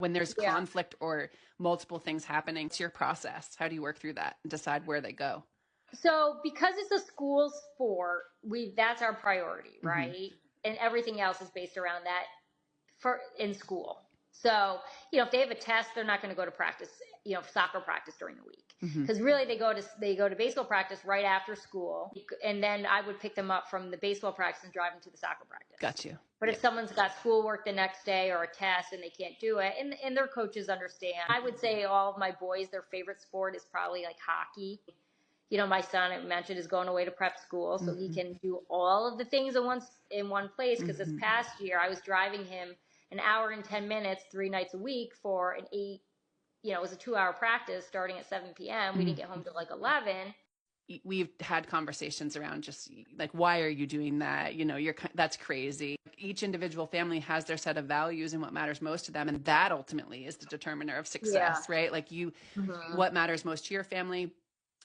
When there's Yeah. conflict or multiple things happening, it's your process. How do you work through that and decide where they go? So because it's a school sport, that's our priority, Hmm. right? And everything else is based around that for in school. So, if they have a test, they're not going to go to practice, soccer practice during the week. Hmm. Because really they go to baseball practice right after school. And then I would pick them up from the baseball practice and drive them to the soccer practice. Got you. But Yeah. if someone's got schoolwork the next day or a test and they can't do it, and their coaches understand. I would say all of my boys, their favorite sport is probably like hockey. My son, I mentioned, is going away to prep school, so he Hmm. can do all of the things in one place. Because this Hmm. past year, I was driving him an hour and 10 minutes 3 nights a week for an eight. It was a 2-hour practice starting at 7 p.m. We didn't get home till like 11. We've had conversations around just like, why are you doing that? That's crazy. Each individual family has their set of values and what matters most to them, and that ultimately is the determiner of Yeah. success, right? Like Hmm. what matters most to your family,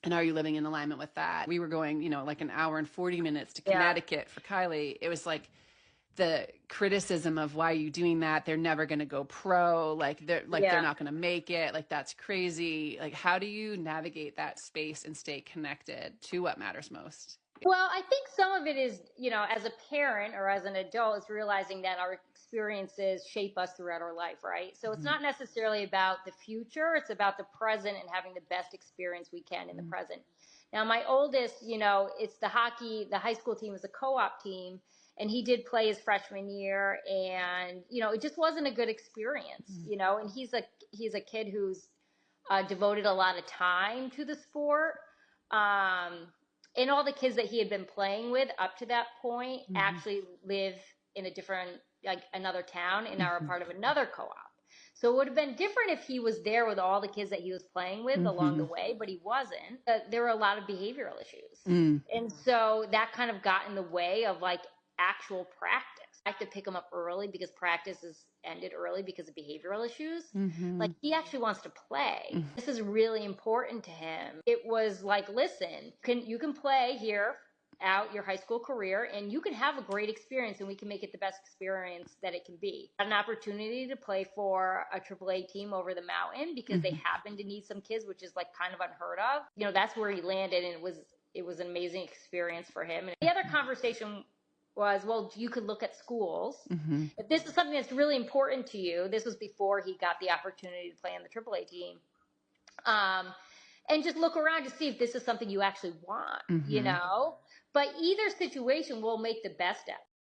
and are you living in alignment with that? We were going, like an hour and 40 minutes to Yeah. Connecticut for Kylie. It was like the criticism of, why are you doing that? They're never going to go pro. They're Yeah. not going to make it. Like, that's crazy. Like, how do you navigate that space and stay connected to what matters most? Well, I think some of it is, as a parent or as an adult, is realizing that our experiences shape us throughout our life, right? So it's Mhm. not necessarily about the future, it's about the present and having the best experience we can in the present. Now, my oldest, it's the high school team is a co op team, and he did play his freshman year, and, it just wasn't a good experience, and he's a kid who's devoted a lot of time to the sport. Um, and all the kids that he had been playing with up to that point Mhm. actually live in like another town and are a Mhm. part of another co-op. So it would have been different if he was there with all the kids that he was playing with along the Mhm. way, but he wasn't. There were a lot of behavioral issues. Mm. And so that kind of got in the way of like actual practice. I have to pick him up early because practice is ended early because of behavioral issues. Like Mhm. he actually wants to play. Mhm. This is really important to him. It was like, listen, you can play here out your high school career and you can have a great experience and we can make it the best experience that it can be. An opportunity to play for a AAA team over the mountain because they Mhm. happen to need some kids, which is like kind of unheard of. That's where he landed, and it was an amazing experience for him. And the other conversation was, well, you could look at schools. Mhm. If this is something that's really important to you, this was before he got the opportunity to play on the AAA team. Um, and just look around to see if this is something you actually want, Mhm. But either situation will make the best